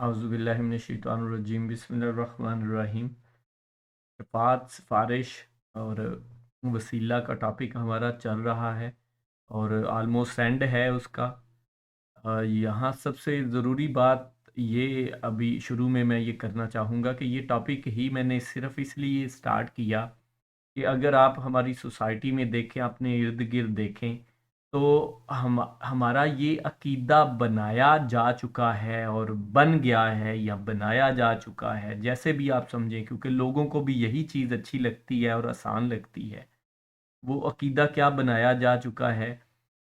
औज़ुबिल्लाहिमिनश्शैतानिर्रजीम बिस्मिल्लाहिर्रहमानिर्रहीम। शफ़ाअत, सिफ़ारिश और वसीला का टॉपिक हमारा चल रहा है और ऑलमोस्ट एंड है उसका। यहाँ सबसे ज़रूरी बात ये अभी शुरू में मैं ये करना चाहूँगा कि ये टॉपिक ही मैंने सिर्फ़ इसलिए स्टार्ट किया कि अगर आप हमारी सोसाइटी में देखें, अपने इर्द-गिर्द देखें, तो हमारा ये अकीदा बनाया जा चुका है और बन गया है या बनाया जा चुका है, जैसे भी आप समझें, क्योंकि लोगों को भी यही चीज़ अच्छी लगती है और आसान लगती है। वो अकीदा क्या बनाया जा चुका है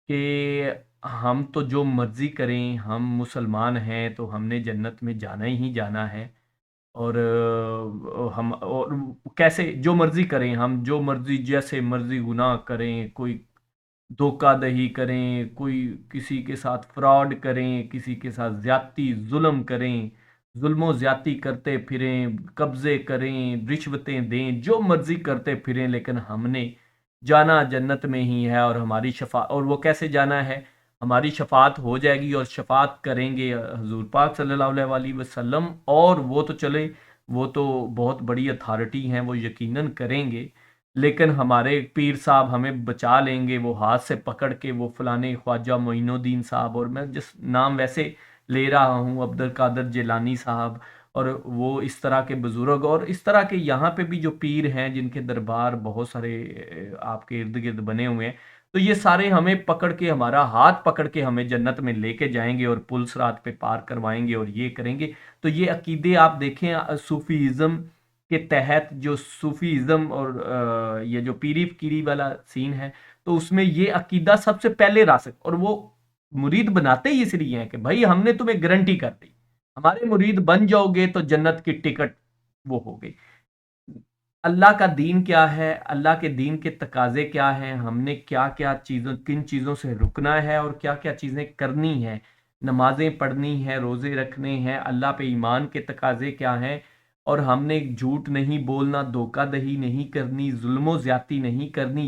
कि हम तो जो मर्ज़ी करें, हम मुसलमान हैं तो हमने जन्नत में जाना ही जाना है। और हम और कैसे जो मर्ज़ी करें, हम जो मर्ज़ी जैसे मर्ज़ी गुनाह करें, कोई धोखाधड़ी करें, कोई किसी के साथ फ्रॉड करें, किसी के साथ ज़्यादती ज़ुल्म करें, ज़ुल्मो ज़्यादती करते फिरें, कब्ज़े करें, रिश्वतें दें, जो मर्ज़ी करते फिरें, लेकिन हमने जाना जन्नत में ही है और हमारी शफ़ा और वो कैसे जाना है? हमारी शफ़ाअत हो जाएगी और शफ़ाअत करेंगे हुज़ूर पाक सल्लल्लाहु अलैहि वसल्लम, और वो तो चले, वो तो बहुत बड़ी अथॉरिटी हैं, वो यकीनन करेंगे। लेकिन हमारे पीर साहब हमें बचा लेंगे, वो हाथ से पकड़ के, वो फलाने ख्वाजा मोइनुद्दीन साहब, और मैं जिस नाम वैसे ले रहा हूँ, अब्दुल कादिर जिलानी साहब, और वो इस तरह के बुजुर्ग और इस तरह के यहाँ पे भी जो पीर हैं जिनके दरबार बहुत सारे आपके इर्द गिर्द बने हुए हैं, तो ये सारे हमें पकड़ के, हमारा हाथ पकड़ के हमें जन्नत में लेके जाएंगे और पुल सिरात पे पार करवाएंगे और ये करेंगे। तो ये अकीदे आप देखें, सूफीज़्म के तहत जो सूफीज़्म और ये जो पीरी फकीरी वाला सीन है, तो उसमें ये अकीदा सबसे पहले रासिख, और वो मुरीद बनाते ही इसलिए हैं कि भाई हमने तुम्हें गारंटी कर दी, हमारे मुरीद बन जाओगे तो जन्नत की टिकट वो हो गई। अल्लाह का दीन क्या है, अल्लाह के दीन के तकाजे क्या हैं, हमने क्या क्या चीज़ों, किन चीज़ों से रुकना है और क्या क्या चीज़ें करनी है, नमाजें पढ़नी है, रोज़े रखने हैं, अल्लाह पे ईमान के तकाजे क्या हैं, और हमने झूठ नहीं बोलना, धोखाधड़ी नहीं करनी, जुल्म ज़्यादती नहीं करनी,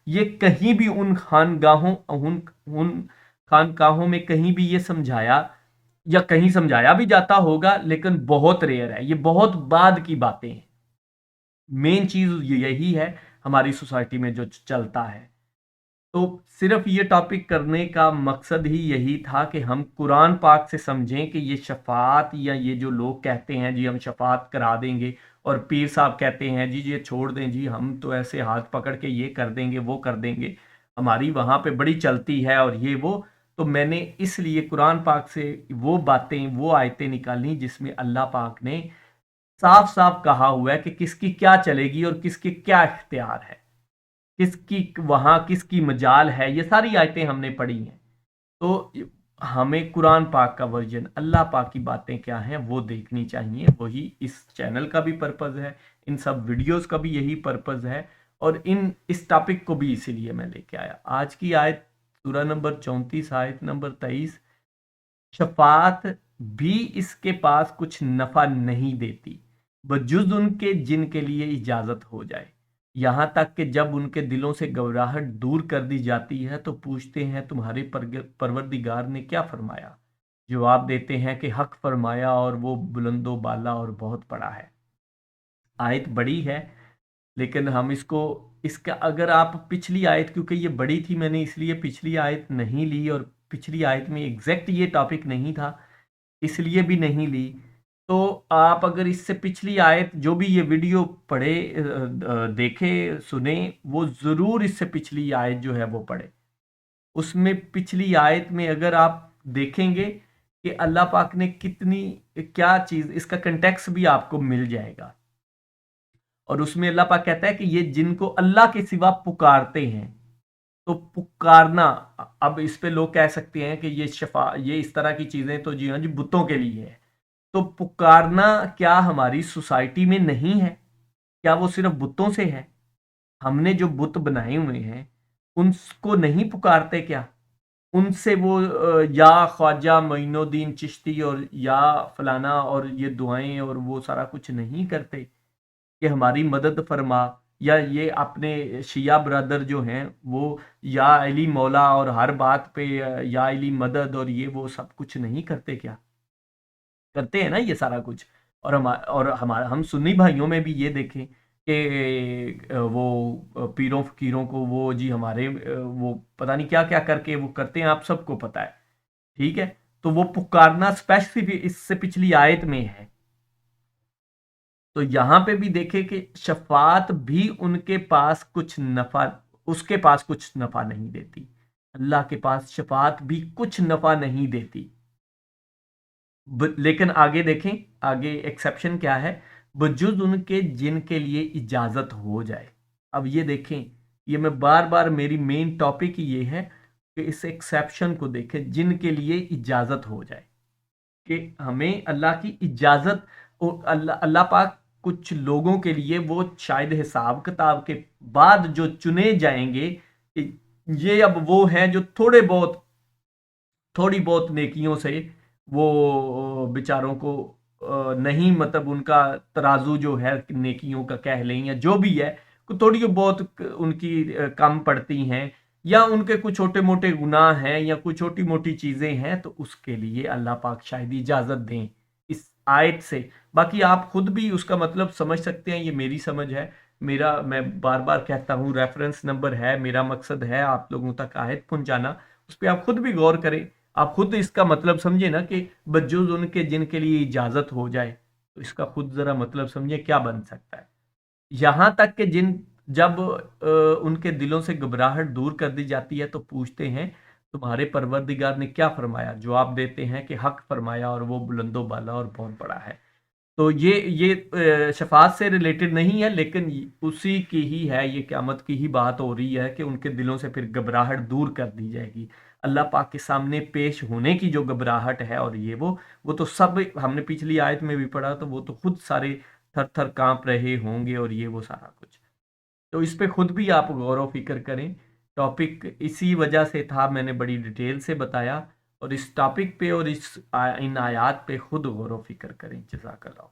ये कहीं भी उन खानकाहों में कहीं भी ये समझाया, या कहीं समझाया भी जाता होगा, लेकिन बहुत रेयर है, ये बहुत बाद की बातें हैं। मेन चीज यही है हमारी सोसाइटी में जो चलता है। तो सिर्फ ये टॉपिक करने का मकसद ही यही था कि हम कुरान पाक से समझें कि ये शफात, या ये जो लोग कहते हैं जी हम शफात करा देंगे, और पीर साहब कहते हैं जी ये छोड़ दें जी, हम तो ऐसे हाथ पकड़ के ये कर देंगे वो कर देंगे, हमारी वहाँ पे बड़ी चलती है और ये वो। तो मैंने इसलिए कुरान पाक से वो बातें, वो आयतें निकाली जिसमें अल्लाह पाक ने साफ साफ कहा हुआ है कि किसकी क्या चलेगी और किसके क्या इख्तियार है, किसकी वहां किसकी मजाल है, ये सारी आयतें हमने पढ़ी हैं। तो हमें कुरान पाक का वर्जन, अल्लाह पाक की बातें क्या हैं वो देखनी चाहिए। वही इस चैनल का भी पर्पज़ है, इन सब वीडियोस का भी यही पर्पज़ है, और इस टॉपिक को भी इसीलिए मैं लेके आया। आज की आयत सूरा नंबर 34 आयत नंबर 23, शफात भी इसके पास कुछ नफा नहीं देती बजुज उनके जिनके लिए इजाजत हो जाए, यहां तक कि जब उनके दिलों से घबराहट दूर कर दी जाती है तो पूछते हैं तुम्हारे परवरदिगार ने क्या फरमाया। जवाब देते हैं कि हक फरमाया और वो बुलंदो बाला और बहुत बड़ा है। आयत बड़ी है, लेकिन हम इसका अगर आप पिछली आयत, क्योंकि ये बड़ी थी, मैंने इसलिए पिछली आयत नहीं ली, और पिछली आयत में एग्जैक्ट ये टॉपिक नहीं था इसलिए भी नहीं ली। तो आप अगर इससे पिछली आयत, जो भी ये वीडियो पढ़े, देखे सुने, वो ज़रूर इससे पिछली आयत जो है वो पढ़े। उसमें पिछली आयत में अगर आप देखेंगे कि अल्लाह पाक ने कितनी क्या चीज़, इसका कंटेक्स्ट भी आपको मिल जाएगा। और उसमें अल्लाह पाक कहता है कि ये जिनको अल्लाह के सिवा पुकारते हैं, तो पुकारना, अब इस पे लोग कह सकते हैं कि ये इस तरह की चीजें तो जी हाँ जी बुतों के लिए है। तो पुकारना क्या हमारी सोसाइटी में नहीं है? क्या वो सिर्फ बुतों से है? हमने जो बुत बनाए हुए हैं उनको नहीं पुकारते क्या? उनसे वो या ख्वाजा मोइनुद्दीन चिश्ती और या फलाना और ये दुआएं और वो सारा कुछ नहीं करते कि हमारी मदद फरमा? या ये अपने शिया ब्रदर जो हैं वो या अली मौला और हर बात पे या अली मदद और ये वो सब कुछ नहीं करते क्या? करते हैं ना ये सारा कुछ। और हमारा हम सुन्नी भाइयों में भी ये देखें कि वो पीरों फकीरों को वो जी हमारे वो पता नहीं क्या क्या करके वो करते हैं, आप सबको पता है, ठीक है। तो वो पुकारना स्पेसिफिक इससे पिछली आयत में है। तो यहां पे भी देखे कि शफात भी उनके पास कुछ नफा, उसके पास कुछ नफा नहीं देती। अल्लाह के पास शफात भी कुछ नफा नहीं देती। लेकिन आगे देखें, आगे एक्सेप्शन क्या है, बजुज उनके जिनके लिए इजाजत हो जाए। अब ये देखें, ये मैं बार बार, मेरी मेन टॉपिक ये है कि इस एक्सेप्शन को देखें, जिनके लिए इजाजत हो जाए, कि हमें अल्लाह की इजाजत, और अल्लाह अल्लाह पाक कुछ लोगों के लिए वो शायद हिसाब किताब के बाद जो चुने जाएंगे कि ये अब वो हैं जो थोड़ी बहुत नेकियों से वो बेचारों को नहीं, मतलब उनका तराजू जो है नेकियों का कह लें या जो भी है, थोड़ी बहुत उनकी कम पड़ती हैं, या उनके कुछ छोटे मोटे गुनाह हैं या कुछ छोटी मोटी चीजें हैं, तो उसके लिए अल्लाह पाक शायद इजाजत दें इस आयत से। बाकी आप खुद भी उसका मतलब समझ सकते हैं, ये मेरी समझ है, मेरा, मैं बार बार कहता हूँ, रेफरेंस नंबर है, मेरा मकसद है आप लोगों तक आयत पहुंचाना, उस पर आप खुद भी गौर करें, आप खुद इसका मतलब समझे ना, कि बजुज उनके जिनके लिए इजाजत हो जाए, तो इसका खुद जरा मतलब समझे क्या बन सकता है। यहां तक कि जिन जब उनके दिलों से घबराहट दूर कर दी जाती है तो पूछते हैं तुम्हारे परवरदिगार ने क्या फरमाया, जवाब देते हैं कि हक फरमाया और वो बुलंदो बाला और बहुत बड़ा है। तो ये शफात से रिलेटेड नहीं है, लेकिन उसी की ही है, ये क़यामत की ही बात हो रही है कि उनके दिलों से फिर घबराहट दूर कर दी जाएगी। अल्लाह पाक के सामने पेश होने की जो घबराहट है, और ये वो तो सब हमने पिछली आयत में भी पढ़ा, तो वो तो खुद सारे थर थर कांप रहे होंगे, और ये वो सारा कुछ। तो इस पे खुद भी आप गौर व फिक्र करें। टॉपिक इसी वजह से था, मैंने बड़ी डिटेल से बताया, और इस टॉपिक पे और इन आयात पे खुद गौर व फिक्र करें। जज़ाकल्लाह।